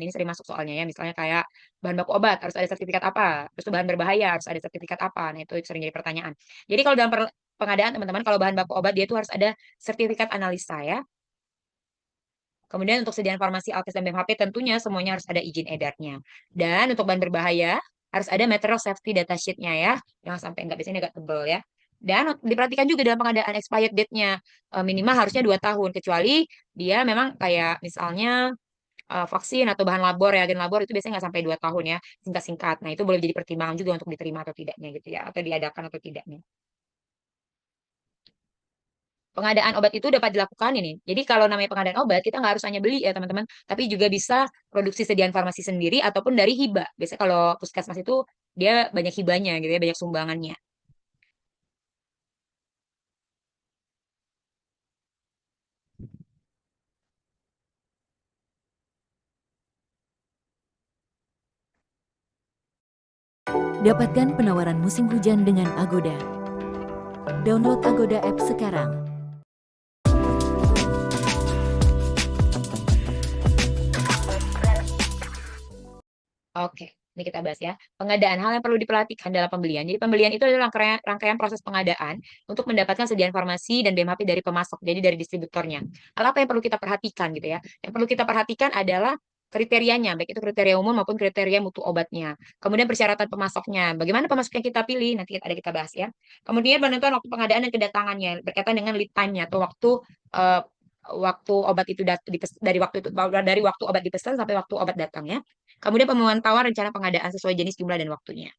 Ini sering masuk soalnya ya, misalnya kayak bahan baku obat harus ada sertifikat apa, terus bahan berbahaya harus ada sertifikat apa. Nah, itu sering jadi pertanyaan. Jadi kalau dalam pengadaan teman-teman, kalau bahan baku obat dia itu harus ada sertifikat analisa ya. Kemudian untuk sediaan farmasi, alkes, dan BMHP tentunya semuanya harus ada izin edarnya. Dan untuk bahan berbahaya harus ada material safety data sheet-nya ya. Jangan sampai enggak, biasanya agak tebel ya. Dan diperhatikan juga dalam pengadaan expired date-nya. Minimal harusnya 2 tahun. Kecuali dia memang kayak misalnya vaksin atau bahan labor, reagen labor itu biasanya nggak sampai 2 tahun ya. Singkat-singkat. Nah itu boleh jadi pertimbangan juga untuk diterima atau tidaknya gitu ya. Atau diadakan atau tidaknya. Pengadaan obat itu dapat dilakukan ini. Jadi kalau namanya pengadaan obat, kita nggak harus hanya beli ya teman-teman, tapi juga bisa produksi sediaan farmasi sendiri ataupun dari hibah. Biasanya kalau puskesmas itu dia banyak hibahnya gitu ya, banyak sumbangannya. Dapatkan penawaran musim hujan dengan Agoda. Download Agoda App sekarang. Oke, ini kita bahas ya. Pengadaan, hal yang perlu diperhatikan dalam pembelian. Jadi pembelian itu adalah rangkaian, rangkaian proses pengadaan untuk mendapatkan sediaan farmasi dan BMHP dari pemasok, jadi dari distributornya. Hal apa yang perlu kita perhatikan gitu ya? Yang perlu kita perhatikan adalah kriterianya, baik itu kriteria umum maupun kriteria mutu obatnya. Kemudian persyaratan pemasoknya. Bagaimana pemasok yang kita pilih? Nanti ada kita bahas ya. Kemudian penentuan waktu pengadaan dan kedatangannya berkaitan dengan lead time-nya atau eh, waktu obat itu dari waktu itu dari waktu obat dipesan sampai waktu obat datang ya. Kemudian pemantauan rencana pengadaan sesuai jenis, jumlah, dan waktunya.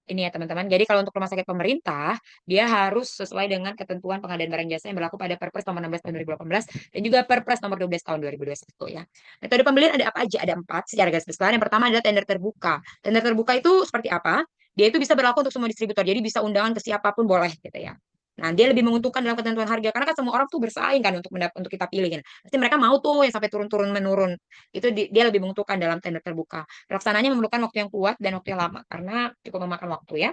Ini ya teman-teman. Jadi kalau untuk rumah sakit pemerintah, dia harus sesuai dengan ketentuan pengadaan barang jasa yang berlaku pada Perpres nomor 16 tahun 2018 dan juga Perpres nomor 12 tahun 2021 ya. Metode pembelian ada apa aja? Ada 4 secara garis besar. Yang pertama adalah tender terbuka. Tender terbuka itu seperti apa? Dia itu bisa berlaku untuk semua distributor. Jadi bisa undangan ke siapapun boleh gitu ya. Nah, dia lebih menguntungkan dalam ketentuan harga karena kan semua orang tuh bersaing kan untuk kita pilih kan. Pasti mereka mau tuh yang sampai turun-turun menurun. Itu dia lebih menguntungkan dalam tender terbuka. Pelaksananya memerlukan waktu yang kuat dan waktu yang lama karena cukup memakan waktu ya.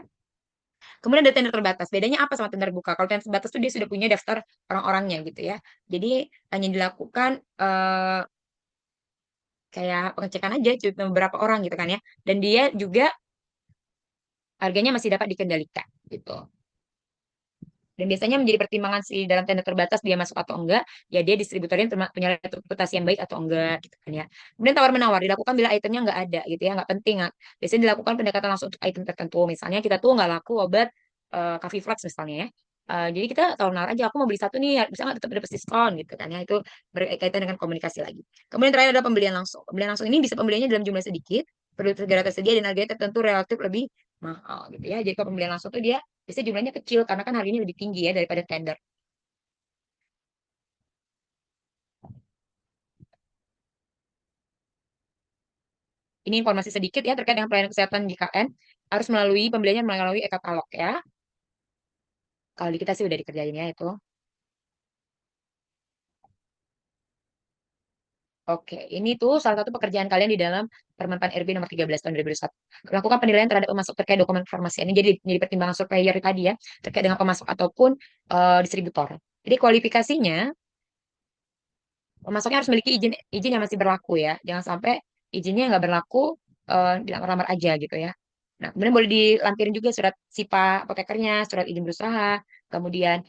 Kemudian ada tender terbatas. Bedanya apa sama tender terbuka? Kalau tender terbatas tuh dia sudah punya daftar orang-orangnya gitu ya. Jadi hanya dilakukan kayak pengecekan aja cuma beberapa orang gitu kan ya. Dan dia juga harganya masih dapat dikendalikan gitu. Dan biasanya menjadi pertimbangan sih dalam tender terbatas dia masuk atau enggak, ya dia distributornya punya reputasi yang baik atau enggak gitu kan ya. Kemudian tawar menawar dilakukan bila itemnya enggak ada gitu ya, enggak penting. Biasanya dilakukan pendekatan langsung untuk item tertentu. Misalnya kita tuh enggak laku obat Caviflex misalnya ya. Jadi kita tawar menawar aja, aku mau beli satu nih, bisa nggak tetap dapat diskon gitu kan ya. Itu berkaitan dengan komunikasi lagi. Kemudian terakhir ada pembelian langsung. Pembelian langsung ini bisa pembeliannya dalam jumlah sedikit, perlu segera tersedia dan harganya tertentu relatif lebih mahal gitu ya. Jadi kalau pembelian langsung tuh dia biasanya jumlahnya kecil karena kan harganya lebih tinggi ya daripada tender. Ini informasi sedikit ya terkait dengan pelayanan kesehatan JKN harus melalui pembeliannya melalui e-katalog ya. Kalau di kita sih udah dikerjain ya itu. Oke, ini tuh salah satu pekerjaan kalian di dalam Permen Pan RB nomor 13 tahun 2021. Melakukan penilaian terhadap pemasok terkait dokumen farmasi. Ini jadi pertimbangan surveyor tadi ya, terkait dengan pemasok ataupun distributor. Jadi kualifikasinya, pemasoknya harus memiliki izin izin yang masih berlaku ya. Jangan sampai izinnya nggak berlaku dilamar-lamar aja gitu ya. Nah, kemudian boleh dilampirin juga surat SIPA apotekernya, surat izin berusaha, kemudian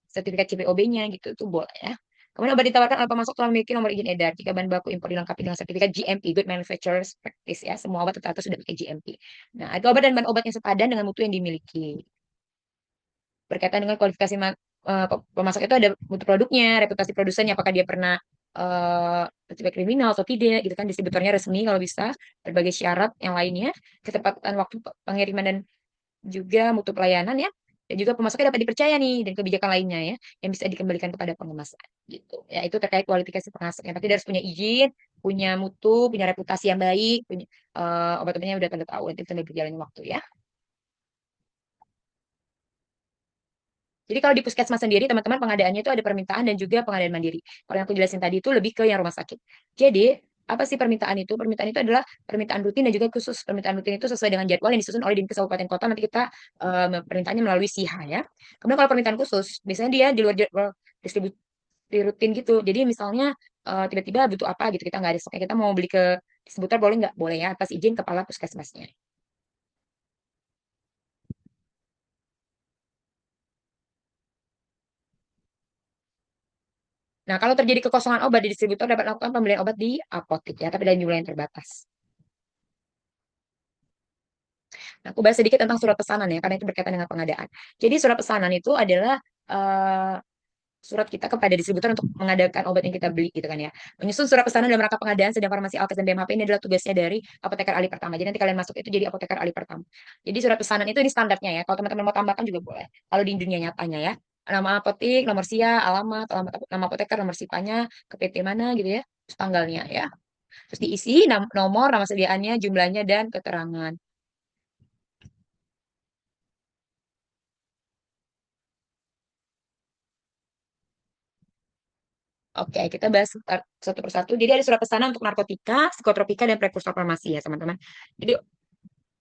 sertifikat CPOB-nya gitu itu boleh ya. Kemudian obat ditawarkan oleh pemasok telah memiliki nomor izin edar. Jika bahan baku impor dilengkapi dengan sertifikat GMP, Good Manufacturer's Practice ya, semua obat ternyata sudah pakai GMP. Nah, itu obat dan bahan obat yang sepadan dengan mutu yang dimiliki. Berkaitan dengan kualifikasi pemasok itu ada mutu produknya, reputasi produsennya, apakah dia pernah terlibat kriminal atau tidak, gitu kan, distributornya resmi kalau bisa, berbagai syarat yang lainnya, ketepatan waktu pengiriman dan juga mutu pelayanan ya, dan juga pemasoknya dapat dipercaya nih dan kebijakan lainnya ya, yang bisa dikembalikan kepada pengemas gitu. Ya itu terkait kualifikasi pemasok. Yang pasti dia harus punya izin, punya mutu, punya reputasi yang baik, punya obat-obatnya udah tanda tahu nanti sambil berjalannya waktu ya. Jadi kalau di puskesmas sendiri, teman-teman pengadaannya itu ada permintaan dan juga pengadaan mandiri. Kalau yang aku jelasin tadi itu lebih ke yang rumah sakit. Jadi Apa sih permintaan itu? Permintaan itu adalah permintaan rutin dan juga khusus. Permintaan rutin itu sesuai dengan jadwal yang disusun oleh Dinkes Kabupaten Kota. Nanti kita permintaannya melalui SIHA ya. Kemudian kalau permintaan khusus, biasanya dia di luar jadwal distribusi rutin gitu. Jadi misalnya tiba-tiba butuh apa gitu, kita nggak ada stoknya, kita mau beli ke distributor boleh nggak? Boleh ya, atas izin kepala puskesmasnya. Nah, kalau terjadi kekosongan obat di distributor dapat melakukan pembelian obat di apotek ya, tapi dalam jumlah yang terbatas. Nah, aku bahas sedikit tentang surat pesanan ya, karena itu berkaitan dengan pengadaan. Jadi surat pesanan itu adalah eh, surat kita kepada distributor untuk mengadakan obat yang kita beli gitu kan ya. Menyusun surat pesanan dalam rangka pengadaan sedang farmasi Alkes dan BMHP ini adalah tugasnya dari apoteker ahli pertama. Jadi nanti kalian masuk itu jadi apoteker ahli pertama. Jadi surat pesanan itu ini standarnya ya. Kalau teman-teman mau tambahkan juga boleh. Kalau di dunia nyatanya ya. Nama apotek, nomor SIA, alamat, nama apoteker, nomor SIPA-nya, ke PT mana gitu ya. Terus tanggalnya ya. Terus diisi nomor, nama sediaannya, jumlahnya, dan keterangan. Oke, kita bahas satu persatu. Jadi ada surat pesanan untuk narkotika, psikotropika, dan prekursor farmasi ya, teman-teman. Jadi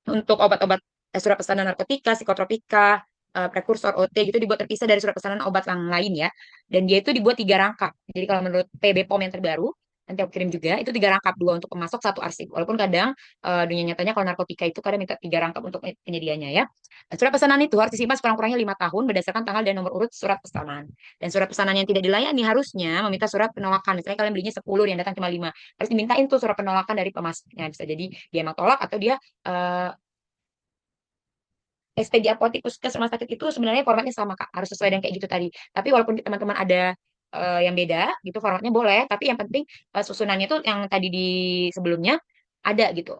untuk obat-obat surat pesanan narkotika, psikotropika, prekursor OT gitu dibuat terpisah dari surat pesanan obat yang lain ya. Dan dia itu dibuat tiga rangkap. Jadi kalau menurut PB POM yang terbaru, nanti aku kirim juga, itu tiga rangkap, dua untuk pemasok, satu arsip. Walaupun kadang dunia nyatanya kalau narkotika itu kadang minta tiga rangkap untuk penyediaannya ya. Nah, surat pesanan itu harus disimpan sekurang-kurangnya 5 tahun berdasarkan tanggal dan nomor urut surat pesanan. Dan surat pesanan yang tidak dilayani harusnya meminta surat penolakan. Misalnya kalian belinya 10, yang datang cuma 5. Harus dimintain tuh surat penolakan dari pemasoknya. Bisa jadi dia emang tolak atau dia eh, SPJ apotek puskes rumah sakit itu sebenarnya formatnya sama Kak, harus sesuai dengan kayak gitu tadi. Tapi walaupun teman-teman ada yang beda gitu formatnya boleh, tapi yang penting susunannya tuh yang tadi di sebelumnya ada gitu.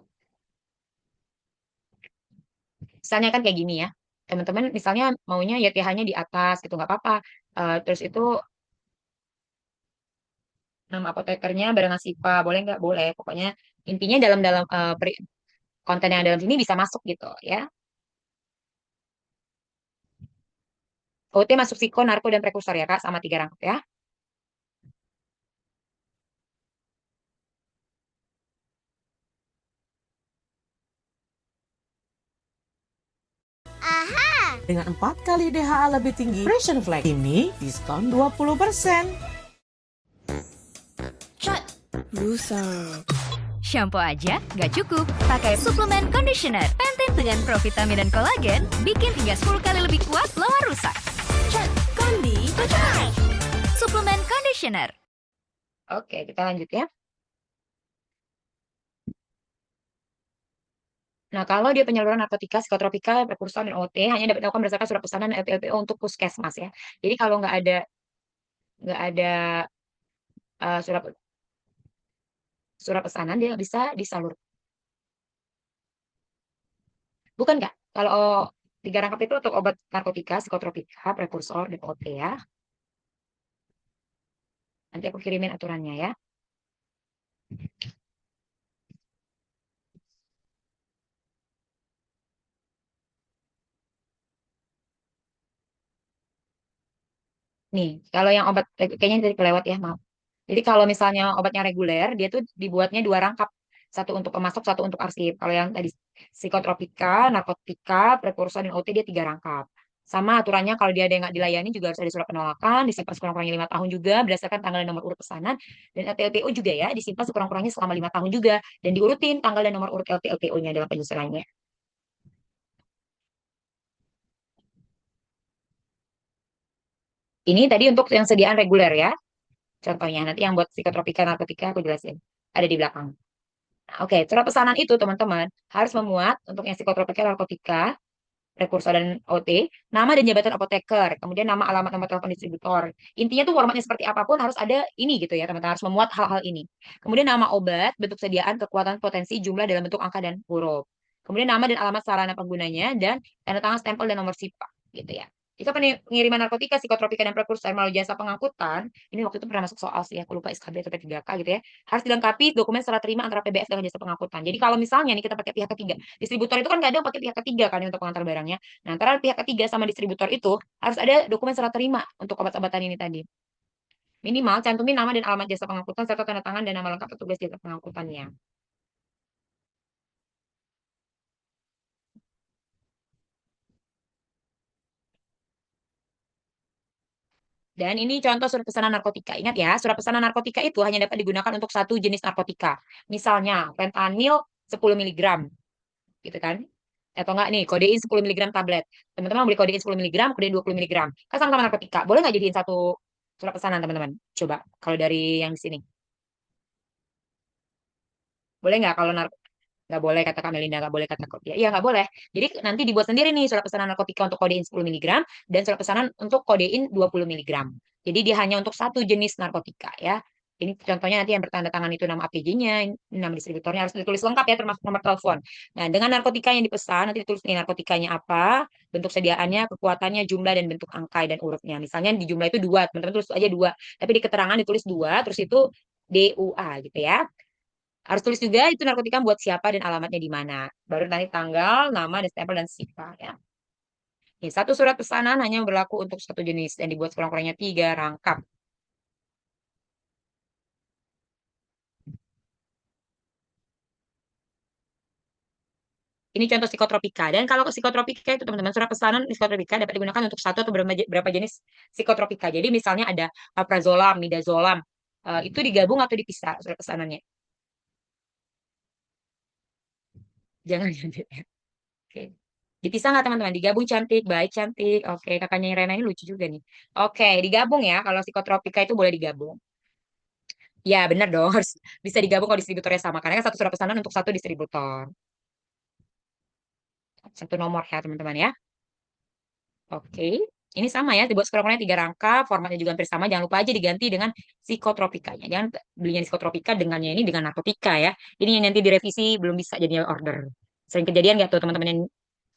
Misalnya kan kayak gini ya. Teman-teman misalnya maunya YTH-nya di atas gitu nggak apa-apa. Terus itu nama apotekernya barengan SIPA, boleh nggak? Boleh. Pokoknya intinya dalam dalam konten yang dalam sini bisa masuk gitu ya. OT masuk psiko, narko, dan prekursor ya Kak, sama tiga rangkap ya. Dengan 4 kali DHA lebih tinggi, Fresh Flag ini diskon 20%. Shampoo aja nggak cukup, pakai suplemen conditioner. Pantene dengan provitamin dan kolagen bikin hingga 10 kali lebih kuat lawan rusak. Suplemen conditioner. Oke, kita lanjut ya. Nah, kalau dia penyaluran narkotika, psikotropika, prekursor, dan OT hanya dapat dilakukan berdasarkan surat pesanan LPLPO untuk puskesmas ya. Jadi kalau nggak ada surat surat pesanan dia bisa disalur. Bukan nggak? Kalau tiga rangkap itu untuk obat narkotika, psikotropika, prekursor, dan OT ya. Nanti aku kirimin aturannya ya. Nih, kalau yang obat kayaknya tadi kelewat ya, maaf. Jadi kalau misalnya obatnya reguler, dia tuh dibuatnya dua rangkap. Satu untuk pemasok, satu untuk arsip. Kalau yang tadi psikotropika, narkotika, prekursor, dan OT dia tiga rangkap. Sama aturannya kalau dia ada yang nggak dilayani juga harus ada surat penolakan, disimpan sekurang-kurangnya 5 tahun juga berdasarkan tanggal dan nomor urut pesanan. Dan LPLPO juga ya, disimpan sekurang-kurangnya selama 5 tahun juga. Dan diurutin tanggal dan nomor urut LPLPO-nya dalam penyusunannya. Ini tadi untuk yang sediaan reguler ya. Contohnya nanti yang buat psikotropika, narkotika aku jelasin. Ada di belakang. Nah, oke, surat pesanan itu teman-teman harus memuat untuk yang psikotropika, narkotika, prekursor dan OT, nama dan jabatan apoteker, kemudian nama, alamat, nomor telepon distributor. Intinya tuh formatnya seperti apapun harus ada ini gitu ya, teman-teman harus memuat hal-hal ini. Kemudian nama obat, bentuk sediaan, kekuatan, potensi, jumlah dalam bentuk angka dan huruf. Kemudian nama dan alamat sarana penggunanya dan tanda tangan, stempel dan nomor SIPA gitu ya. Jika pengiriman narkotika, psikotropika, dan prekursor melalui jasa pengangkutan, ini waktu itu pernah masuk soal sih, aku lupa SKB atau P3K gitu ya, harus dilengkapi dokumen serah terima antara PBS dengan jasa pengangkutan. Jadi kalau misalnya nih kita pakai pihak ketiga, distributor itu kan kadang pakai pihak ketiga kan untuk pengantar barangnya. Nah, antara pihak ketiga sama distributor itu harus ada dokumen serah terima untuk obat-obatan ini tadi. Minimal cantumin nama dan alamat jasa pengangkutan serta tanda tangan dan nama lengkap petugas jasa pengangkutannya. Dan ini contoh surat pesanan narkotika. Ingat ya, surat pesanan narkotika itu hanya dapat digunakan untuk satu jenis narkotika. Misalnya, fentanyl 10 miligram, gitu kan? Atau enggak nih, kodein 10 miligram tablet. Teman-teman beli kodein 10 miligram, kodein 20 miligram. Kan sama-sama narkotika. Boleh nggak jadiin satu surat pesanan, teman-teman? Coba, kalau dari yang di sini. Boleh nggak kalau nggak boleh kata Kak Melinda, nggak boleh kata kok. Ya, iya nggak boleh. Jadi nanti dibuat sendiri nih surat pesanan narkotika untuk kodein 10 miligram dan surat pesanan untuk kodein 20 miligram. Jadi dia hanya untuk satu jenis narkotika ya. Ini contohnya nanti yang bertanda tangan itu nama APJ-nya, nama distributornya harus ditulis lengkap ya termasuk nomor telepon. Nah, dengan narkotika yang dipesan nanti ditulis nih narkotikanya apa, bentuk sediaannya, kekuatannya, jumlah dan bentuk angkai dan urutnya. Misalnya di jumlah itu dua, teman-teman tulis aja dua. Tapi di keterangan ditulis dua, terus itu DUA gitu ya. Harus tulis juga itu narkotika buat siapa dan alamatnya di mana. Baru nanti tanggal, nama, dan stempel, dan sifat. Ya. Ini satu surat pesanan hanya berlaku untuk satu jenis dan dibuat sekurang-kurangnya 3 rangkap. Ini contoh psikotropika. Dan kalau psikotropika itu teman-teman, surat pesanan psikotropika dapat digunakan untuk satu atau berapa jenis psikotropika. Jadi misalnya ada alprazolam, midazolam. Itu digabung atau dipisah surat pesanannya. Jangan ya. Oke. Dipisah nggak teman-teman? Digabung cantik, baik cantik. Oke, kakaknya Rena ini lucu juga nih. Oke, digabung ya. Kalau psikotropika itu boleh digabung. Ya, benar dong. Harus bisa digabung kalau distributornya sama. Karena kan satu surat pesanan untuk satu distributor. Satu nomor ya, teman-teman ya. Oke. Ini sama ya, dibuat sekurang-kurangnya 3 rangka. Formatnya juga hampir sama. Jangan lupa aja diganti dengan psikotropikanya. Jangan belinya psikotropika dengannya ini dengan narkotika ya. Ini yang nanti direvisi belum bisa jadinya order. Sering kejadian nggak tuh teman-teman yang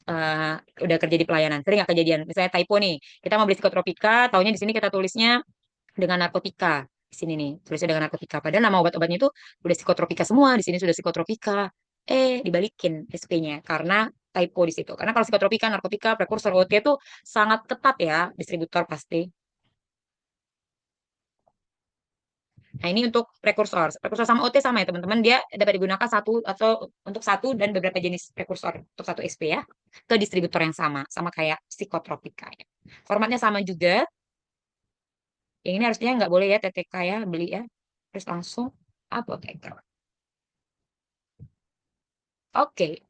eh, udah kerja di pelayanan? Sering nggak kejadian? Misalnya typo nih. Kita mau beli psikotropika, taunya di sini kita tulisnya dengan narkotika. Di sini nih, tulisnya dengan narkotika. Padahal nama obat-obatnya itu udah psikotropika semua. Di sini sudah psikotropika. Dibalikin SP-nya karena typo di situ. Karena kalau psikotropika, narkotika, prekursor, OT itu sangat ketat ya, distributor pasti. Nah, ini untuk prekursor. Prekursor sama OT sama ya, teman-teman. Dia dapat digunakan satu atau untuk satu dan beberapa jenis prekursor untuk satu SP ya, ke distributor yang sama, sama kayak psikotropika ya. Formatnya sama juga. Yang ini harusnya nggak boleh ya TTK ya, beli ya. Terus langsung apoteker. Oke.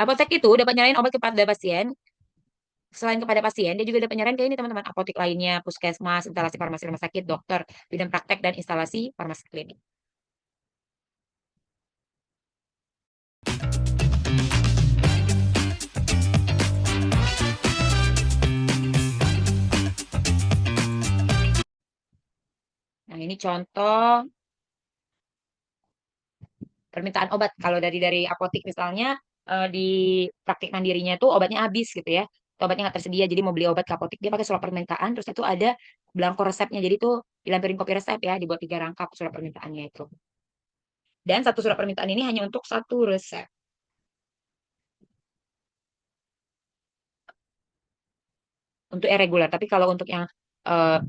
Apotek itu dapat nyalain obat kepada pasien. Selain kepada pasien, dia juga dapat nyalain ke ini teman-teman. Apotek lainnya, puskesmas, instalasi farmasi rumah sakit, dokter, bidang praktek, dan instalasi farmasi klinik. Nah, ini contoh permintaan obat. Kalau dari apotek misalnya di praktik mandirinya tuh obatnya habis gitu ya. Atau obatnya nggak tersedia, jadi mau beli obat ke apotek dia pakai surat permintaan. Terus itu ada belangko resepnya. Jadi tuh dilampirin kopi resep ya, dibuat 3 rangkap surat permintaannya itu. Dan satu surat permintaan ini hanya untuk satu resep. Untuk yang reguler. Tapi kalau untuk yang eh,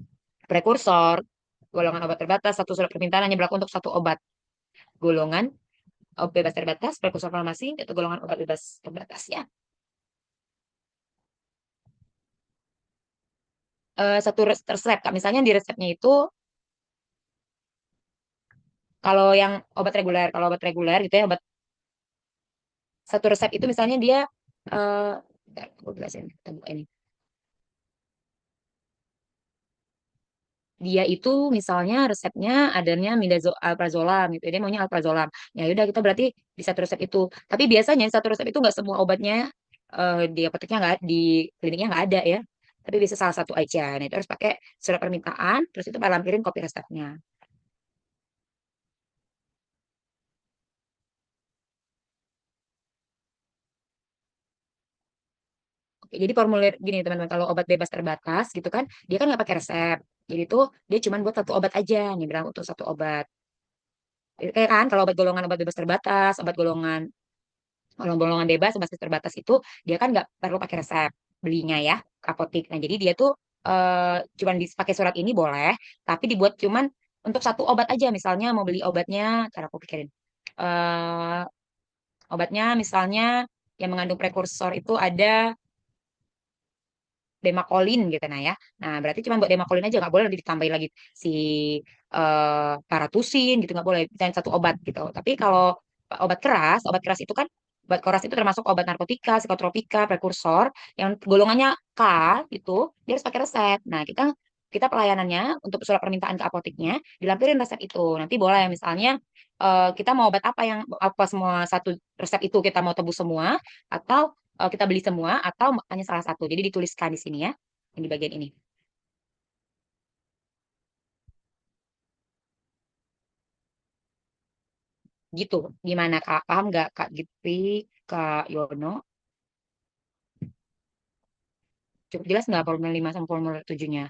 prekursor, golongan obat terbatas, satu surat permintaan hanya berlaku untuk satu obat. Golongan obat bebas terbatas, prekursor farmasi, itu golongan obat bebas terbatas ya. Satu resep, Kak. Misalnya di resepnya itu, kalau yang kalau obat reguler gitu ya, obat satu resep itu misalnya dia, bentar, aku jelasin, kita buka ini. Dia itu misalnya resepnya adanya alprazolam gitu. Dia maunya alprazolam. Ya udah kita berarti di satu resep itu. Tapi biasanya di satu resep itu nggak semua obatnya di apoteknya nggak di kliniknya nggak ada ya. Tapi bisa salah satu aja. Nah itu harus pakai surat permintaan. Terus itu lampirin kopi resepnya. Oke, jadi formulir gini teman-teman, kalau obat bebas terbatas gitu kan, dia kan nggak pakai resep. Jadi tuh dia cuma buat satu obat aja, nih bilang untuk satu obat. Kayak kan kalau obat bebas terbatas, obat golongan bebas, obat terbatas itu dia kan nggak perlu pakai resep belinya ya ke apotek. Nah jadi dia tuh cuman pakai surat ini boleh, tapi dibuat cuman untuk satu obat aja. Misalnya mau beli obatnya, cara aku pikirin. Eh, Obatnya misalnya yang mengandung prekursor itu ada Demakolin gitu nah ya. Nah, berarti cuma buat Demakolin aja nggak boleh nanti ditambahin lagi si paratusin gitu nggak boleh dan satu obat gitu. Tapi kalau obat keras itu kan obat keras itu termasuk obat narkotika, psikotropika, prekursor yang golongannya K itu dia harus pakai resep. Nah, kita kita pelayanannya untuk surat permintaan ke apoteknya dilampirin resep itu. Nanti boleh misalnya kita mau obat apa yang apa semua satu resep itu kita mau tebus semua atau kita beli semua atau hanya salah satu. Jadi dituliskan di sini ya, yang di bagian ini. Gitu. Gimana Kak? Paham nggak Kak Gitri, Kak Yono? Cukup jelas nggak formulir 5 sama formulir 7-nya?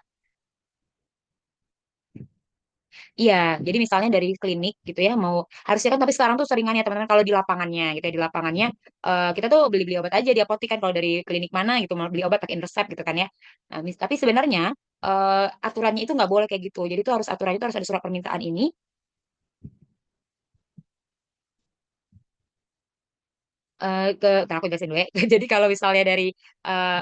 Iya, jadi misalnya dari klinik gitu ya, mau harusnya kan tapi sekarang tuh seringan ya teman-teman kalau di lapangannya gitu ya, di lapangannya kita tuh beli-beli obat aja di apotek kan kalau dari klinik mana gitu mau beli obat pakai resep gitu kan ya. Nah, tapi sebenarnya aturannya itu nggak boleh kayak gitu. Jadi itu harus aturannya itu harus ada surat permintaan ini nah aku jelasin dulu ya. Jadi kalau misalnya eh,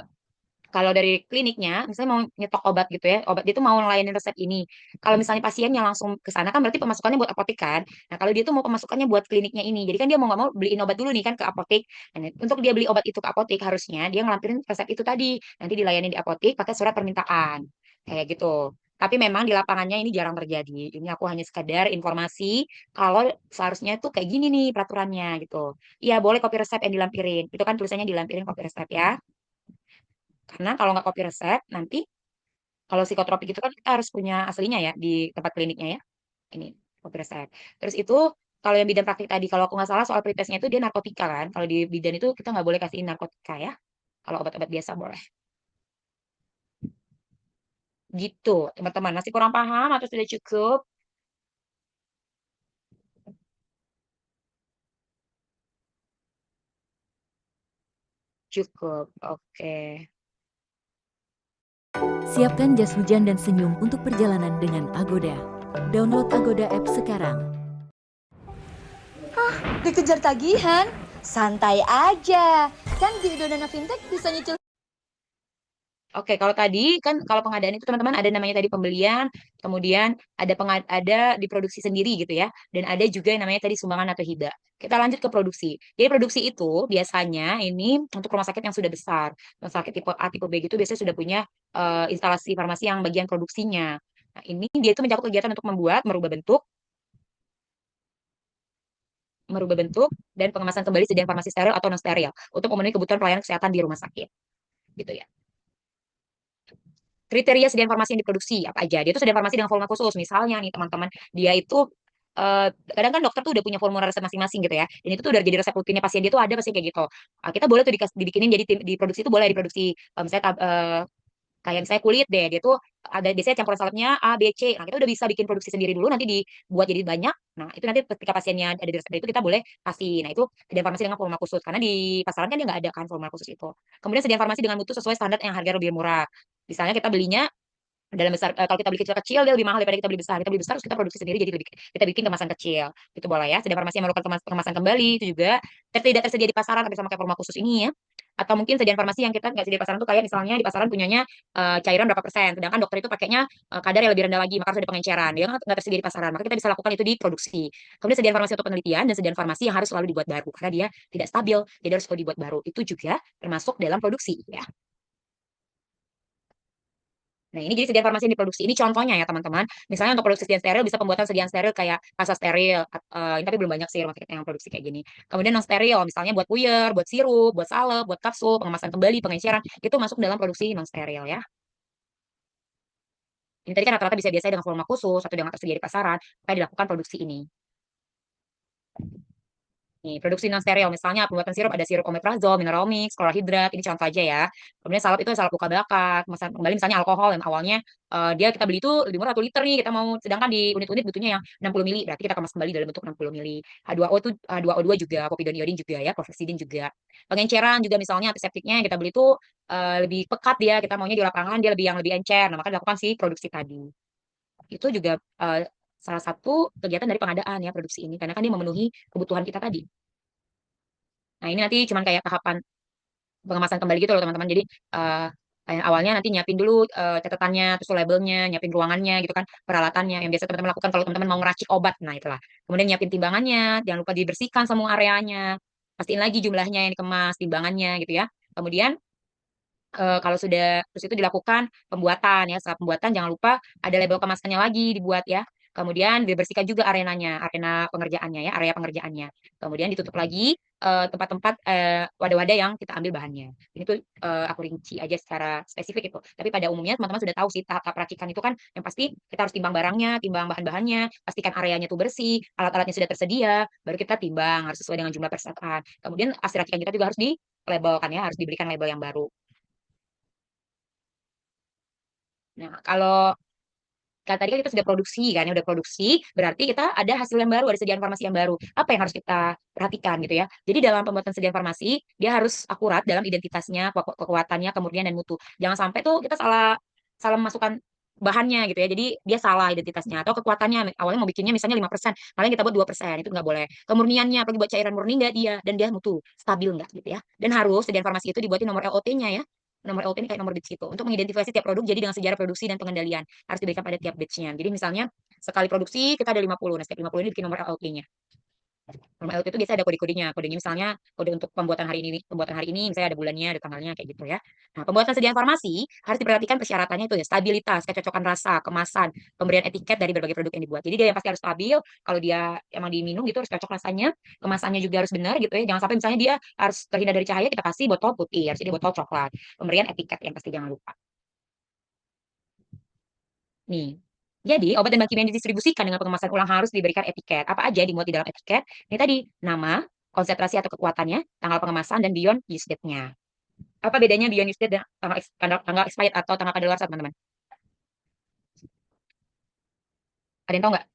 dari kliniknya, misalnya mau nyetok obat gitu ya, obat dia tuh mau ngelayanin resep ini. Kalau misalnya pasiennya langsung ke sana kan berarti pemasukannya buat apotek kan. Nah kalau dia tuh mau pemasukannya buat kliniknya ini, jadi kan dia mau nggak mau beliin obat dulu nih kan ke apotek. Nah, untuk dia beli obat itu ke apotek harusnya dia ngelampirin resep itu tadi, nanti dilayani di apotek pakai surat permintaan kayak gitu. Tapi memang di lapangannya ini jarang terjadi. Ini aku hanya sekadar informasi kalau seharusnya tuh kayak gini nih peraturannya gitu. Iya boleh kopi resep yang dilampirin. Itu kan tulisannya dilampirin kopi resep ya. Karena kalau nggak kopi resep, nanti kalau psikotropik itu kan kita harus punya aslinya ya di tempat kliniknya ya. Ini kopi resep. Terus itu kalau yang bidan praktik tadi, kalau aku nggak salah soal pretesnya itu dia narkotika kan. Kalau di bidan itu kita nggak boleh kasih narkotika ya. Kalau obat-obat biasa boleh. Gitu, teman-teman. Masih kurang paham atau sudah cukup? Cukup. Oke. Siapkan jas hujan dan senyum untuk perjalanan dengan Agoda. Download Agoda app sekarang. Dikejar tagihan? Santai aja. Kan di Dana Fintech bisa nyicil. Oke, kalau tadi kan kalau pengadaan itu teman-teman ada namanya tadi pembelian, kemudian ada diproduksi sendiri gitu ya, dan ada juga yang namanya tadi sumbangan atau hibah. Kita lanjut ke produksi. Jadi produksi itu biasanya ini untuk rumah sakit yang sudah besar, rumah sakit tipe A, tipe B gitu biasanya sudah punya instalasi farmasi yang bagian produksinya. Nah, ini dia itu mencakup kegiatan untuk membuat, merubah bentuk dan pengemasan kembali sediaan farmasi steril atau non steril untuk memenuhi kebutuhan pelayanan kesehatan di rumah sakit. Gitu ya. Kriteria sediaan farmasi yang diproduksi apa aja. Dia itu sediaan farmasi dengan volume khusus. Misalnya nih teman-teman, dia itu kadang kan dokter tuh udah punya formulir resep masing-masing gitu ya. Dan itu tuh udah jadi resep rutinnya pasien dia tuh ada pasti kayak gitu. Kita boleh tuh dibikinin jadi diproduksi itu boleh diproduksi misalnya kayak misalnya kulit deh, dia tuh ada biasanya campuran salepnya A, B, C. Nah, kita udah bisa bikin produksi sendiri dulu, nanti dibuat jadi banyak. Nah, itu nanti ketika pasiennya ada di resep itu kita boleh kasih. Nah, itu sediaan farmasi dengan formula khusus. Karena di pasaran kan dia nggak ada kan formula khusus itu. Kemudian sediaan farmasi dengan mutu sesuai standar yang harga lebih murah. Misalnya kita belinya dalam besar kalau kita beli kecil-kecil dia lebih mahal daripada kita beli besar. Kita beli besar terus kita produksi sendiri jadi lebih kita bikin kemasan kecil. Itu boleh ya. Sediaan farmasi yang memerlukan kemasan kembali itu juga tidak tersedia di pasaran tapi sama kayak formula khusus ini ya. Atau mungkin sediaan farmasi yang kita nggak sedia di pasaran tuh kayak misalnya di pasaran punyanya cairan berapa persen, sedangkan dokter itu pakainya kadar yang lebih rendah lagi, maka harus ada pengenceran. Dia nggak tersedia di pasaran, maka kita bisa lakukan itu di produksi. Kemudian sediaan farmasi untuk penelitian dan sediaan farmasi yang harus selalu dibuat baru karena dia tidak stabil, jadi harus selalu dibuat baru. Itu juga termasuk dalam produksi ya. Nah, ini jadi sediaan farmasi yang diproduksi. Ini contohnya ya, teman-teman. Misalnya untuk produksi sediaan steril, bisa pembuatan sediaan steril kayak kasa steril. Ini tapi belum banyak sih rumah sakit yang produksi kayak gini. Kemudian non steril, misalnya buat puyer, buat sirup, buat salep, buat kapsul, pengemasan kembali, pengenceran, itu masuk dalam produksi non steril ya. Ini tadi kan rata-rata bisa biasa dengan volume khusus atau dengan tersedia di pasaran, maka dilakukan produksi ini. Nih, produksi non steril misalnya pembuatan sirup ada sirup omeprazol, mineral mix, klorhidrat, ini contoh aja ya. Kemudian salep itu salep luka bakar, kembali misalnya alkohol yang awalnya dia kita beli itu lebih murah 1 liter nih, kita mau sedangkan di unit-unit butuhnya yang 60 mili, berarti kita kemas kembali dalam bentuk 60 mili. H2O itu H2O2 juga, povidone iodin juga ya, chlorhexidin juga. Pengenceran juga misalnya antiseptiknya yang kita beli itu lebih pekat dia, kita maunya di lapangan dia lebih yang lebih encer, nah maka dilakukan si produksi tadi. Itu juga salah satu kegiatan dari pengadaan ya produksi ini karena kan dia memenuhi kebutuhan kita tadi. Nah, ini nanti cuman kayak tahapan pengemasan kembali gitu loh teman-teman. Jadi kayak awalnya nanti nyiapin dulu catatannya, terus labelnya, nyiapin ruangannya gitu kan, peralatannya yang biasa teman-teman lakukan kalau teman-teman mau ngeracik obat. Nah, itulah. Kemudian nyiapin timbangannya, jangan lupa dibersihkan semua areanya. Pastiin lagi jumlahnya yang dikemas, timbangannya gitu ya. Kemudian kalau sudah terus itu dilakukan pembuatan ya. Setelah pembuatan jangan lupa ada label kemasannya lagi dibuat ya. Kemudian dibersihkan juga arenanya, arena pengerjaannya ya, area pengerjaannya. Kemudian ditutup lagi tempat-tempat wadah-wadah yang kita ambil bahannya. Ini tuh aku rinci aja secara spesifik itu. Tapi pada umumnya teman-teman sudah tahu sih tahap-tahap racikan itu kan yang pasti kita harus timbang barangnya, timbang bahan-bahannya, pastikan areanya tuh bersih, alat-alatnya sudah tersedia, baru kita timbang harus sesuai dengan jumlah persentasaan. Kemudian hasil racikan kita juga harus di label kan ya, harus diberikan label yang baru. Nah, kalau tadi kan kita sudah produksi kan ya, udah produksi, berarti kita ada hasil yang baru, ada sediaan farmasi yang baru. Apa yang harus kita perhatikan gitu ya? Jadi dalam pembuatan sediaan farmasi, dia harus akurat dalam identitasnya, kekuatannya, kemurnian dan mutu. Jangan sampai tuh kita salah salah memasukkan bahannya gitu ya. Jadi dia salah identitasnya atau kekuatannya. Awalnya mau bikinnya misalnya 5%, malah kita buat 2%, itu nggak boleh. Kemurniannya apalagi buat cairan murni nggak dia dan dia mutu, stabil nggak gitu ya. Dan harus sediaan farmasi itu dibuatin nomor LOT-nya ya. Nomor LOT ini kayak nomor batch gitu untuk mengidentifikasi tiap produk jadi dengan sejarah produksi dan pengendalian harus diberikan pada tiap batch-nya. Jadi misalnya sekali produksi kita ada 50, nah setiap 50 ini bikin nomor LOT-nya. Nomor LOT itu biasanya ada kode-kodenya. Kodenya misalnya kode untuk pembuatan hari ini misalnya ada bulannya, ada tanggalnya kayak gitu ya. Nah, pembuatan sediaan farmasi harus diperhatikan persyaratannya itu ya, stabilitas, kecocokan rasa, kemasan, pemberian etiket dari berbagai produk yang dibuat. Jadi dia yang pasti harus stabil, kalau dia emang diminum gitu harus cocok rasanya, kemasannya juga harus benar gitu ya. Jangan sampai misalnya dia harus terhindar dari cahaya kita kasih botol putih, harus jadi botol coklat. Pemberian etiket yang pasti jangan lupa. Nih, jadi obat dan bahan kimia yang didistribusikan dengan pengemasan ulang harus diberikan etiket. Apa aja dimuat di dalam etiket? Ini tadi nama, konsentrasi atau kekuatannya, tanggal pengemasan, dan beyond use date-nya. Apa bedanya beyond use date dan tanggal expired atau tanggal kadaluarsa, teman-teman? Ada yang tahu nggak?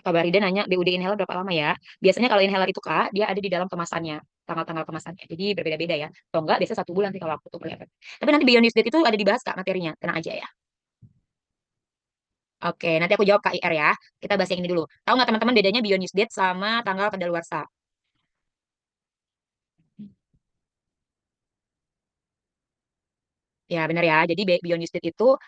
Kabar Rida nanya BUD inhaler berapa lama ya? Biasanya kalau inhaler itu Kak, dia ada di dalam kemasannya, tanggal-tanggal kemasannya. Jadi berbeda-beda ya. Atau enggak, biasanya 1 bulan sih kalau aku tuh melihat. Tapi nanti beyond use date itu ada dibahas Kak materinya, tenang aja ya. Oke, nanti aku jawab KIR ya. Kita bahas yang ini dulu. Tahu nggak teman-teman bedanya beyond use date sama tanggal kadaluarsa? Ya, benar ya. Jadi beyond use date itu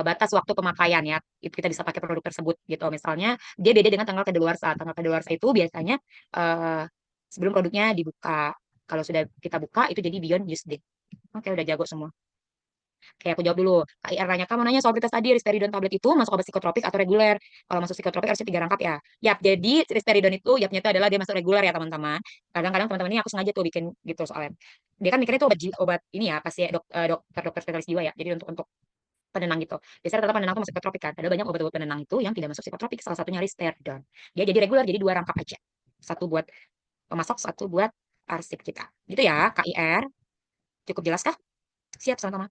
batas waktu pemakaian ya. Itu kita bisa pakai produk tersebut gitu. Misalnya dia beda dengan tanggal kadaluarsa. Tanggal kadaluarsa itu biasanya eh, sebelum produknya dibuka. Kalau sudah kita buka itu jadi beyond use date. Oke, udah jago semua. Oke, aku jawab dulu. KIR nanya, kamu nanya soal prioritas tadi, risperidon tablet itu masuk obat psikotropik atau reguler? Kalau masuk psikotropik harusnya 3 rangkap ya. Yap, jadi risperidon itu, yapnya itu adalah dia masuk reguler ya teman-teman. Kadang-kadang teman-teman ini aku sengaja tuh bikin gitu soalnya. Dia kan mikirnya itu obat ini ya, pasti dokter spesialis jiwa ya. Jadi untuk penenang gitu. Biasanya rata-rata penenang itu masuk psikotropik kan. Ada banyak obat-obat penenang itu yang tidak masuk psikotropik. Salah satunya risperidon. Dia jadi reguler, jadi 2 rangkap aja. Satu buat pemasok, satu buat arsip kita. Gitu ya, KIR. Cukup jelas kah? Siap sama-sama.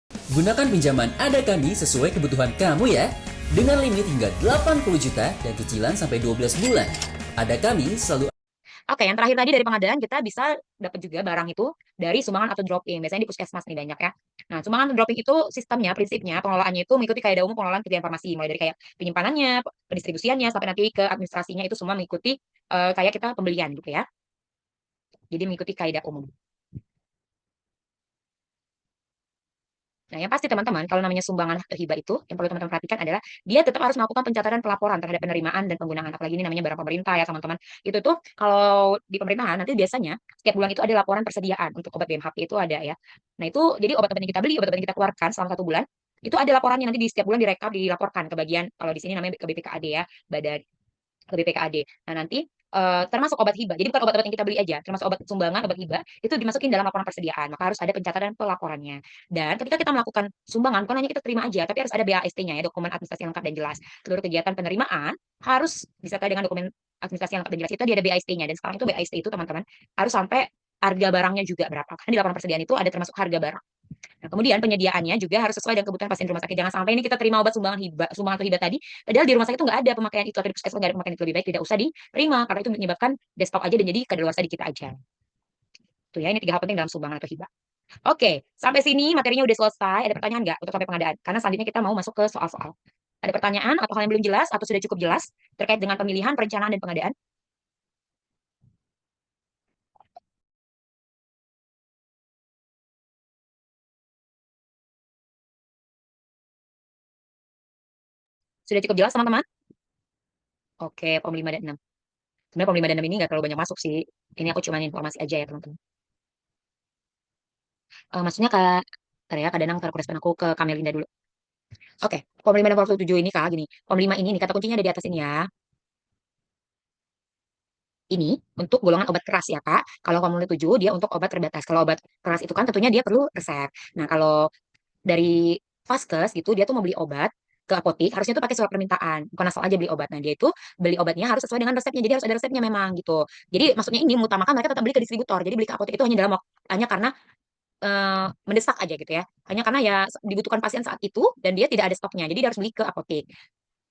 Gunakan pinjaman Ada Kami sesuai kebutuhan kamu ya. Dengan limit hingga 80 juta dan cicilan sampai 12 bulan. Ada Kami selalu. Oke, yang terakhir tadi dari pengadaan kita bisa dapat juga barang itu dari sumbangan atau drop-in. Biasanya di puskesmas nih banyak ya. Nah, sumbangan atau drop-in itu sistemnya, prinsipnya, pengelolaannya itu mengikuti kaidah umum pengelolaan kerjaan farmasi. Mulai dari kayak penyimpanannya, pendistribusiannya, sampai nanti ke administrasinya itu semua mengikuti kayak kita pembelian gitu ya. Jadi mengikuti kaidah umum. Nah, yang pasti teman-teman, kalau namanya sumbangan atau hibah itu, yang perlu teman-teman perhatikan adalah dia tetap harus melakukan pencatatan pelaporan terhadap penerimaan dan penggunaan. Apalagi ini namanya barang pemerintah ya, teman-teman. Itu tuh kalau di pemerintahan nanti biasanya setiap bulan itu ada laporan persediaan untuk obat BMHP itu ada ya. Nah, itu jadi obat-obat yang kita beli, obat-obat yang kita keluarkan selama 1 bulan, itu ada laporannya nanti di setiap bulan direkap, dilaporkan ke bagian, kalau di sini namanya ke BPKAD ya, Badan ke BPKAD. Nah, nanti termasuk obat hibah. Jadi bukan obat-obat yang kita beli aja, termasuk obat sumbangan, obat hibah, itu dimasukin dalam laporan persediaan. Maka harus ada pencatatan pelaporannya. Dan ketika kita melakukan sumbangan, bukan hanya kita terima aja, tapi harus ada BAST-nya ya, dokumen administrasi lengkap dan jelas. Seluruh kegiatan penerimaan harus disertai dengan dokumen administrasi yang lengkap dan jelas itu dia ada BIST-nya, dan sekarang itu BIST itu teman-teman harus sampai harga barangnya juga berapa, karena di laporan persediaan itu ada termasuk harga barang. Nah, kemudian penyediaannya juga harus sesuai dengan kebutuhan pasien di rumah sakit. Jangan sampai ini kita terima obat sumbangan hibah, sumbangan atau hibah tadi, padahal di rumah sakit itu nggak ada pemakaian itu, atau di puskesmas nggak ada pemakaian itu, lebih baik tidak usah diterima, karena itu menyebabkan desktop aja dan jadi kadaluarsa di kita aja. Tuh ya, ini 3 hal penting dalam sumbangan atau hibah. Oke, sampai sini materinya udah selesai. Ada pertanyaan nggak untuk sampai pengadaan? Karena selanjutnya kita mau masuk ke soal-soal. Ada pertanyaan atau hal yang belum jelas atau sudah cukup jelas terkait dengan pemilihan, perencanaan, dan pengadaan? Sudah cukup jelas, teman-teman? Oke, form 5 dan 6. Sebenarnya form 5 dan 6 ini nggak terlalu banyak masuk sih. Ini aku cuma informasi aja ya, teman-teman. Maksudnya Ntar ya, Kak Danang, ntar aku respon aku ke Kamelinda dulu. Oke, form 5 dan form 7 ini, Kak, gini. Form 5 ini nih, kata kuncinya ada di atas ini ya. Ini untuk golongan obat keras ya, Kak. Kalau formulir 7 dia untuk obat terbatas. Kalau obat keras itu kan tentunya dia perlu resep. Nah, kalau dari Vaskes gitu dia tuh mau beli obat ke apotik harusnya tuh pakai surat permintaan, bukan asal aja beli obat. Nah, dia itu beli obatnya harus sesuai dengan resepnya. Jadi harus ada resepnya memang gitu. Jadi maksudnya ini mengutamakan mereka tetap beli ke distributor. Jadi beli ke apotik itu hanya hanya karena mendesak aja gitu ya. Hanya karena ya dibutuhkan pasien saat itu dan dia tidak ada stoknya. Jadi dia harus beli ke apotik.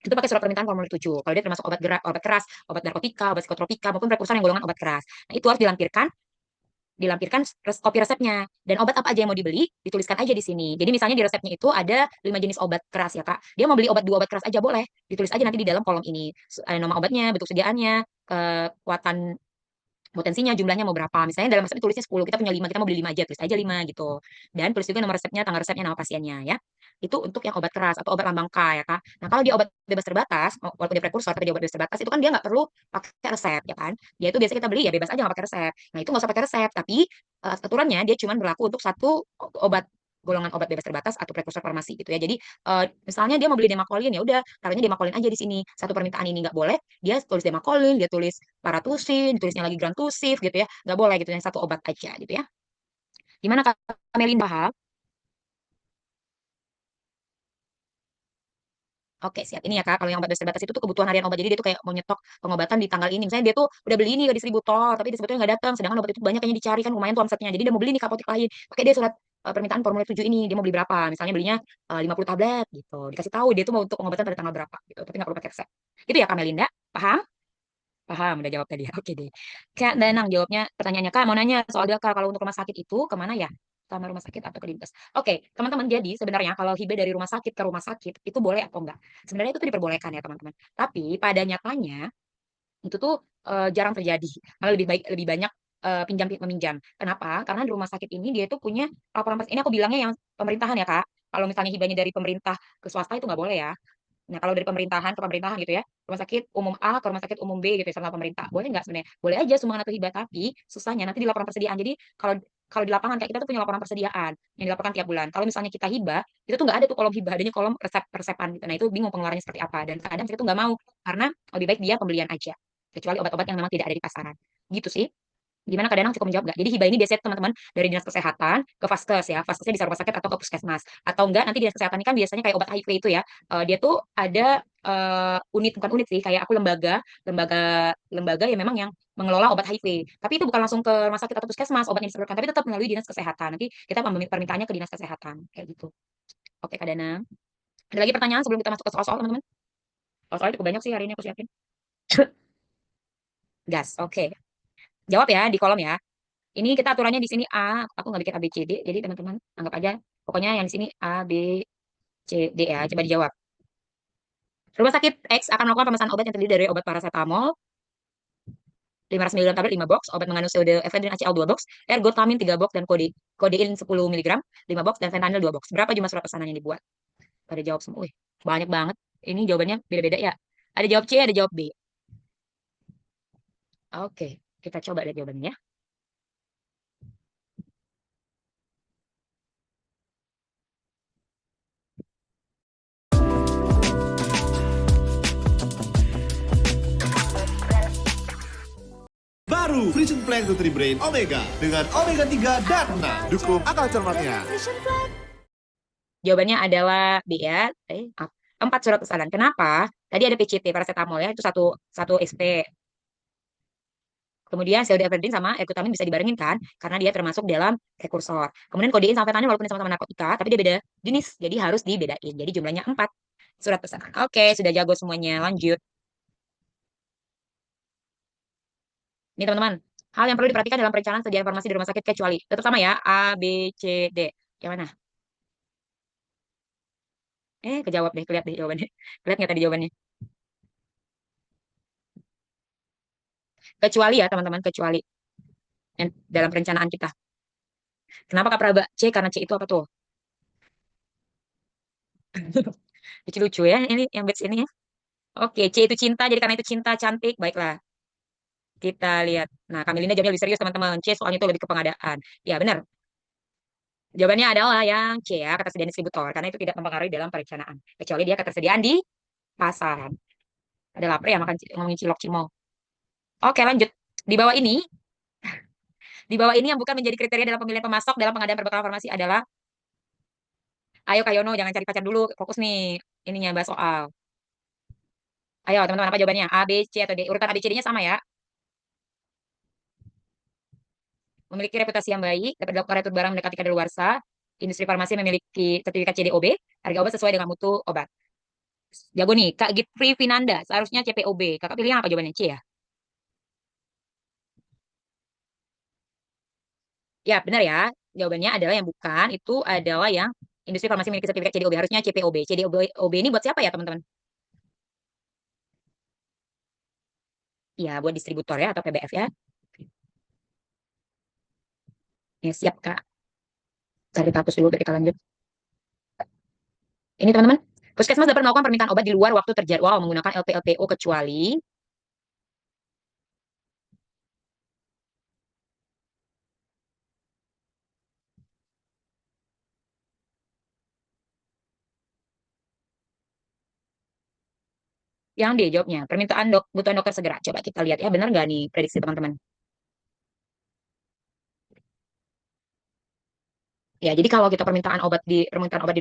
Itu pakai surat permintaan formulir 7. Kalau dia termasuk obat gerak, obat keras, obat narkotika, obat psikotropika maupun prekursor yang golongan obat keras. Nah, itu harus dilampirkan kopi resepnya, dan obat apa aja yang mau dibeli dituliskan aja di sini. Jadi misalnya di resepnya itu ada 5 jenis obat keras ya, Kak. Dia mau beli 2 obat keras aja boleh, ditulis aja nanti di dalam kolom ini. Nama obatnya, bentuk sediaannya, kekuatan potensinya, jumlahnya mau berapa. Misalnya dalam resep tulisnya 10, kita punya 5, kita mau beli 5 aja, tulis aja 5 gitu. Dan tulis juga nomor resepnya, tanggal resepnya, nama pasiennya ya. Itu untuk yang obat keras atau obat lambang K ya, Kak. Nah, kalau di obat bebas terbatas, walaupun dia prekursor tapi di obat bebas terbatas itu kan dia nggak perlu pakai resep ya kan. Dia itu biasanya kita beli ya bebas aja nggak pakai resep. Nah, itu nggak usah pakai resep, tapi aturannya dia cuma berlaku untuk satu obat golongan obat bebas terbatas atau prekursor farmasi gitu ya. Jadi misalnya dia mau beli Demacolin, ya udah taruhnya Demacolin aja di sini. Satu permintaan ini nggak boleh, dia tulis Demacolin, dia tulis Paratusin, tulisnya lagi Grantusif gitu ya. Nggak boleh gitu, yang satu obat aja gitu ya. Gimana Kak Melin, paham? Oke, siap. Ini ya Kak, kalau yang obat terbatas itu tuh kebutuhan harian obat. Jadi dia tuh kayak mau nyetok pengobatan di tanggal ini. Misalnya dia tuh udah beli ini ke distributor, tapi distributornya nggak datang. Sedangkan obat itu banyak yang dicari kan, lumayan tuh omsetnya. Jadi dia mau beli nih ke apotek lain. Pakai dia surat permintaan formulir 7 ini. Dia mau beli berapa? Misalnya belinya 50 tablet gitu. Dikasih tahu dia tuh mau untuk pengobatan pada tanggal berapa gitu. Tapi nggak perlu pakai resep. Gitu ya Kak Melinda? Paham? Paham, udah jawab tadi ya. Oke deh. Kak Danang jawabnya pertanyaannya Kak, mau nanya soal Kak, kalau untuk rumah sakit itu kemana ya? Sama rumah sakit atau ke dinkes? Oke, teman-teman, jadi sebenarnya kalau hibah dari rumah sakit ke rumah sakit itu boleh atau enggak? Sebenarnya itu tuh diperbolehkan ya teman-teman. Tapi pada nyatanya itu tuh jarang terjadi. Malah lebih banyak pinjam meminjam. Kenapa? Karena di rumah sakit ini dia itu punya laporan ini aku bilangnya yang pemerintahan ya Kak. Kalau misalnya hibahnya dari pemerintah ke swasta itu nggak boleh ya. Nah, kalau dari pemerintahan ke pemerintahan gitu ya, rumah sakit umum A ke rumah sakit umum B gitu ya, sama pemerintah. Boleh nggak sebenarnya? Boleh aja sumbangan atau hibah, tapi susahnya nanti di laporan persediaan. Jadi kalau kalau di lapangan kayak kita tuh punya laporan persediaan yang dilaporkan tiap bulan. Kalau misalnya kita hibah, itu tuh nggak ada tuh kolom hibah, adanya kolom resepan gitu. Nah, itu bingung pengeluarannya seperti apa. Dan kadang kita tuh nggak mau karena lebih baik dia pembelian aja. Kecuali obat-obat yang memang tidak ada di pasaran. Gitu sih. Gimana Kak Danang, cukup menjawab nggak? Jadi hibah ini biasanya teman-teman dari dinas kesehatan ke vaskes ya, vaskesnya bisa rumah sakit atau ke puskesmas, atau enggak nanti dinas kesehatan ini kan biasanya kayak obat HIV itu ya, dia tuh ada unit, bukan unit sih, kayak aku lembaga lembaga lembaga yang memang yang mengelola obat HIV, tapi itu bukan langsung ke rumah sakit atau puskesmas obatnya disalurkan, tapi tetap melalui dinas kesehatan. Nanti kita permintaannya ke dinas kesehatan kayak gitu. Oke Kak Danang, ada lagi pertanyaan sebelum kita masuk ke soal-soal teman-teman? Soal-soalnya cukup banyak sih hari ini aku siapin. Gas, oke. Jawab ya di kolom ya. Ini kita aturannya di sini A, aku nggak bikin A, B, C, D, jadi teman-teman anggap aja, pokoknya yang di sini A, B, C, D ya, coba dijawab. Rumah sakit X akan melakukan pemesanan obat yang terdiri dari obat paracetamol, 500 mg tablet 5 box, obat mengandung pseudoephedrine HCl 2 box, ergotamin 3 box, dan kodein 10 mg 5 box, dan fentanyl 2 box. Berapa jumlah surat pesanan yang dibuat? Pada jawab semua. Wih, banyak banget. Ini jawabannya beda-beda ya. Ada jawab C, ada jawab B. Oke, kita coba lihat jawabannya ya. Baru Vision Plan to Brain Omega dengan Omega 3 dan 6. Dukung akal cermatnya. Jawabannya adalah B ya. 4 surat pesanan. Kenapa? Tadi ada PCT paracetamol ya, itu satu SP. Kemudian pseudoephedrine sama ergotamin bisa dibarengin kan, karena dia termasuk dalam prekursor. Kemudian kodein sama fentanyl walaupun sama-sama narkotika, tapi dia beda jenis, jadi harus dibedain. Jadi jumlahnya 4 surat pesanan. Oke, sudah jago semuanya. Lanjut. Ini teman-teman, hal yang perlu diperhatikan dalam perencanaan sediaan farmasi di rumah sakit kecuali. Tetap sama ya, A, B, C, D. Yang mana? Kejawab deh, kelihat deh jawabannya. Kelihat nggak tadi jawabannya? Kecuali ya teman-teman, kecuali yang dalam perencanaan kita. Kenapa Kak Praba? C, karena C itu apa tuh? Lucu-lucu ya, ini yang batch ini ya. Oke, C itu cinta, jadi karena itu cinta, cantik. Baiklah, kita lihat. Nah, Kamilina jawabnya lebih serius teman-teman. C soalnya itu lebih ke pengadaan. Ya, benar. Jawabannya adalah yang C ya, ketersediaan distributor. Karena itu tidak mempengaruhi dalam perencanaan. Kecuali dia ketersediaan di pasaran. Ada lapar ya makan ngomongin cilok cimol. Oke, lanjut. Di bawah ini, yang bukan menjadi kriteria dalam pemilihan pemasok dalam pengadaan perbekalan farmasi adalah, ayo Kak Yono, jangan cari pacar dulu. Fokus nih, ininya bahas soal. Ayo teman-teman, apa jawabannya? A, B, C, atau D? Urutan A, B, C, D-nya sama ya. Memiliki reputasi yang baik, dapat dilakukan retur barang mendekati kadaluarsa, industri farmasi memiliki sertifikat CDOB, harga obat sesuai dengan mutu obat. Jago nih, Kak Gitri Finanda, seharusnya CPOB. Kakak pilih yang apa jawabannya? C ya? Ya, benar ya. Jawabannya adalah yang bukan, itu adalah yang industri farmasi memiliki sertifikat CDOB, harusnya CPOB. CDOB ini buat siapa ya, teman-teman? Ya, buat distributor ya, atau PBF ya. Ya, siap, Kak. Cari status dulu, kita lanjut. Ini, teman-teman. Puskesmas dapat melakukan permintaan obat di luar waktu terjadwal menggunakan LPLPO kecuali yang D jawabnya. Permintaan kebutuhan dokter segera. Coba kita lihat ya, benar nggak nih prediksi teman-teman? Ya, jadi kalau kita permintaan obat di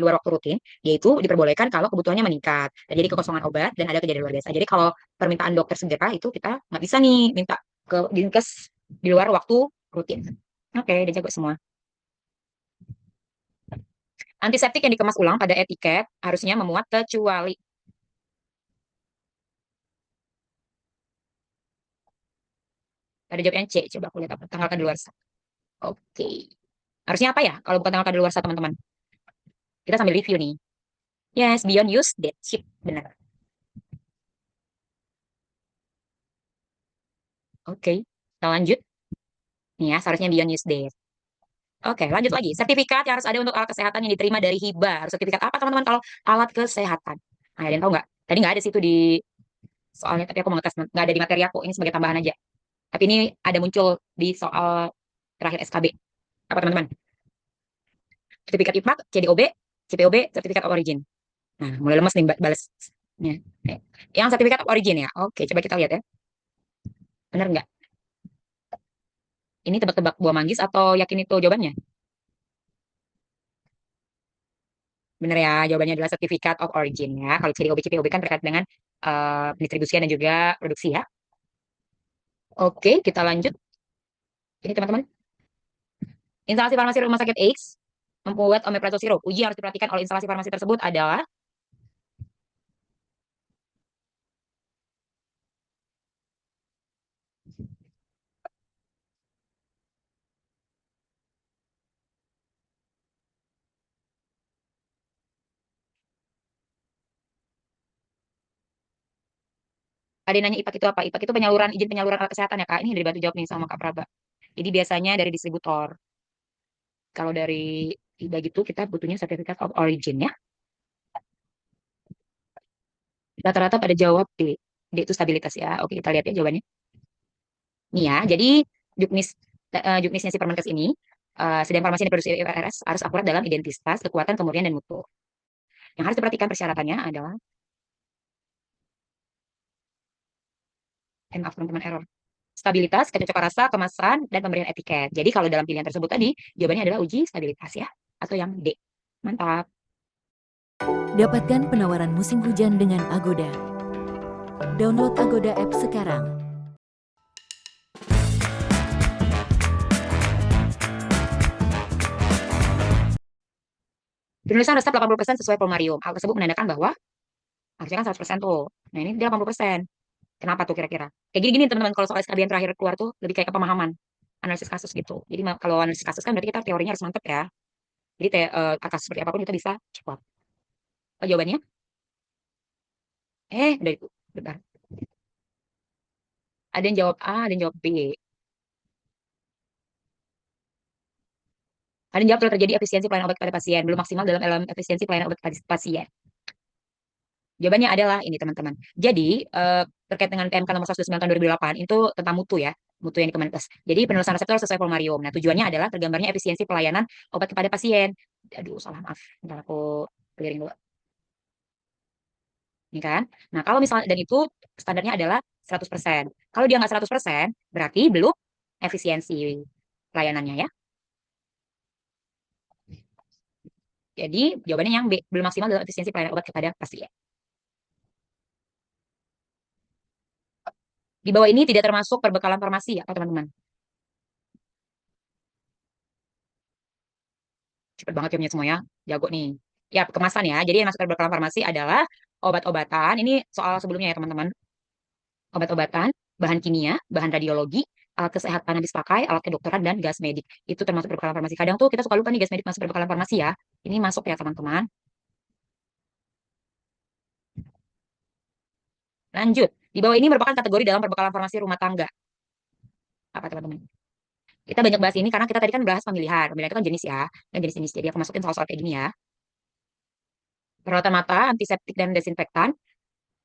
luar waktu rutin, yaitu diperbolehkan kalau kebutuhannya meningkat. Terjadi kekosongan obat dan ada kejadian luar biasa. Jadi kalau permintaan dokter segera itu kita nggak bisa nih minta ke dinkes di luar waktu rutin. Oke, udah jago semua. Antiseptik yang dikemas ulang pada etiket harusnya memuat kecuali. Ada jawabnya C. Coba aku lihat apa tanggal kadaluarsa. Oke. Harusnya apa ya kalau bukan tanggal kadaluarsa teman-teman? Kita sambil review nih. Yes, beyond use date. Ship. Benar. Oke. Kita lanjut. Nih ya, seharusnya beyond use date. Oke, lanjut lagi. Sertifikat yang harus ada untuk alat kesehatan yang diterima dari hibah. Harus sertifikat apa teman-teman kalau alat kesehatan? Nah, ada yang tahu nggak? Tadi nggak ada sih itu di soalnya, tapi aku mau ngetes. Nggak ada di materi aku. Ini sebagai tambahan aja. Tapi ini ada muncul di soal terakhir SKB. Apa teman-teman? Sertifikat IPMAK, CDOB, CPOB, sertifikat of origin. Nah, mulai lemes nih balasnya. Yang sertifikat of origin ya. Oke, coba kita lihat ya. Benar nggak? Ini tebak-tebak buah manggis atau yakin itu jawabannya? Benar ya, jawabannya adalah sertifikat of origin ya. Kalau CDOB, CPOB kan terkait dengan pendistribusian dan juga produksi ya. Oke, kita lanjut. Ini teman-teman. Instalasi farmasi rumah sakit X membuat omeprazole sirup. Uji yang harus diperhatikan oleh instalasi farmasi tersebut adalah ada yang nanya IPAK itu apa? IPAK itu izin penyaluran alat kesehatan ya Kak. Ini dari bantu jawab nih sama Kak Praba. Jadi biasanya dari distributor. Kalau dari IBA gitu kita butuhnya sertifikat of origin ya. Rata-rata pada jawab D. D itu stabilitas ya. Oke, kita lihat ya jawabannya. Nih ya, jadi juknisnya si Permenkes ini, sedang farmasi yang diproduksi IFRS harus akurat dalam identitas, kekuatan, kemurnian, dan mutu. Yang harus diperhatikan persyaratannya adalah maaf teman-teman error. Stabilitas, kecocokan rasa, kemasan, dan pemberian etiket. Jadi kalau dalam pilihan tersebut tadi, jawabannya adalah uji stabilitas ya. Atau yang D. Mantap. Dapatkan penawaran musim hujan dengan Agoda. Download Agoda app sekarang. Penulisan resep 80% sesuai formularium. Hal tersebut menandakan bahwa harusnya kan 100% tuh. Nah, ini dia 80%. Kenapa tuh kira-kira? Kayak gini-gini teman-teman, kalau soal SKB yang terakhir keluar tuh lebih kayak ke pemahaman, analisis kasus gitu. Jadi kalau analisis kasus kan berarti kita teorinya harus mantep ya. Jadi kasus seperti apapun kita bisa cepat. Oh, jawabannya? Udah itu. Bentar. Ada yang jawab A, ada yang jawab B. Ada yang jawab telah terjadi efisiensi pelayanan obat kepada pasien, belum maksimal dalam elemen efisiensi pelayanan obat kepada pasien. Jawabannya adalah ini teman-teman. Jadi terkait dengan PMK nomor 109 tahun 2008 itu tentang mutu ya, mutu yang di Kemenkes. Jadi penulisan resep itu harus sesuai formularium. Nah, tujuannya adalah tergambarnya efisiensi pelayanan obat kepada pasien. Aduh, salah maaf. Bentar aku clearing dulu. Ini kan. Nah, kalau misalnya dan itu standarnya adalah 100%. Kalau dia nggak 100%, berarti belum efisiensi pelayanannya ya. Jadi jawabannya yang B, belum maksimal dalam efisiensi pelayanan obat kepada pasien. Di bawah ini tidak termasuk perbekalan farmasi ya, teman-teman. Cepet banget ya punya semua ya. Jago nih. Ya, kemasan ya. Jadi yang masuk perbekalan farmasi adalah obat-obatan. Ini soal sebelumnya ya, teman-teman. Obat-obatan, bahan kimia, bahan radiologi, alat kesehatan habis pakai, alat kedokteran, dan gas medik. Itu termasuk perbekalan farmasi. Kadang tuh kita suka lupa nih gas medik masuk perbekalan farmasi ya. Ini masuk ya, teman-teman. Lanjut. Di bawah ini merupakan kategori dalam perbekalan farmasi rumah tangga. Apa, teman-teman? Kita banyak bahas ini karena kita tadi kan bahas pemilihan. Pemilihan itu kan jenis ya. Dan jenis-jenis. Jadi aku masukin soal-soal kayak gini ya. Perawatan mata, antiseptik dan desinfektan.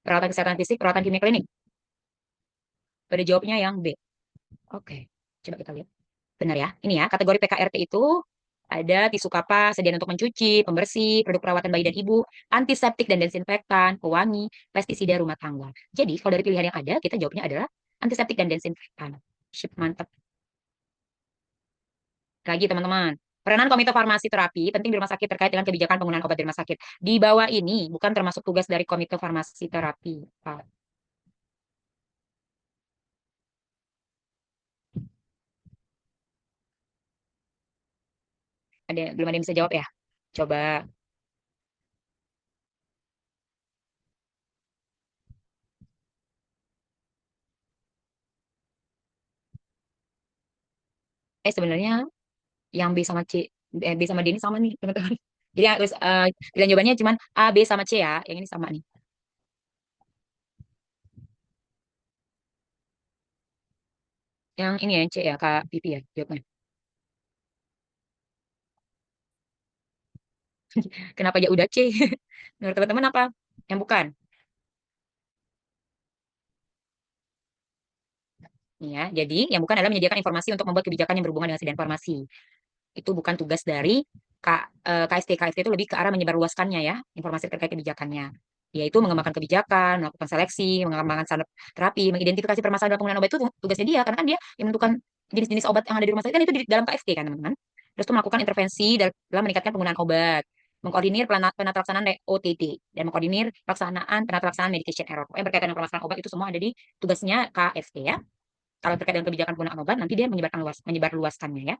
Perawatan kesehatan fisik, perawatan kimia klinik. Pada jawabnya yang B. Oke. Coba kita lihat. Benar ya. Ini ya, kategori PKRT itu ada tisu kapas, sediaan untuk mencuci, pembersih, produk perawatan bayi dan ibu, antiseptik dan desinfektan, pewangi, pestisida rumah tangga. Jadi, kalau dari pilihan yang ada, kita jawabnya adalah antiseptik dan desinfektan. Sip, mantap. Lagi, teman-teman. Peranan komite farmasi terapi penting di rumah sakit terkait dengan kebijakan penggunaan obat di rumah sakit. Di bawah ini bukan termasuk tugas dari komite farmasi terapi. Pak. Belum ada yang bisa jawab ya? Coba. Sebenarnya yang B sama C, B sama D ini sama nih, teman-teman. Jadi harus pilihan jawabannya cuma A, B sama C ya. Yang ini sama nih. Yang ini ya, C ya, Kak Pipi ya, jawabnya. Kenapa aja udah C? Menurut teman-teman apa? Yang bukan? Nih ya, jadi yang bukan adalah menyediakan informasi untuk membuat kebijakan yang berhubungan dengan sediaan farmasi. Itu bukan tugas dari KST. KST itu lebih ke arah menyebarluaskannya ya, informasi terkait kebijakannya. Yaitu mengembangkan kebijakan, melakukan seleksi, mengembangkan standar terapi, mengidentifikasi permasalahan dalam penggunaan obat itu tugasnya dia, karena kan dia yang menentukan jenis-jenis obat yang ada di rumah sakit kan itu di dalam KST kan teman-teman. Terus itu melakukan intervensi dalam meningkatkan penggunaan obat, mengkoordinir penata laksanaan OTT, dan mengkoordinir pelaksanaan penata laksanaan medication error. Yang berkaitan dengan permasalahan obat itu semua ada di tugasnya KST ya. Kalau terkait dengan kebijakan penggunaan obat, nanti dia menyebar luaskannya ya.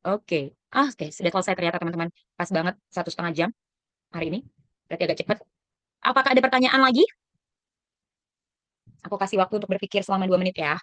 Oke. Oke, sudah selesai ternyata teman-teman. Pas banget 1,5 jam hari ini. Berarti agak cepat. Apakah ada pertanyaan lagi? Aku kasih waktu untuk berpikir selama 2 menit ya.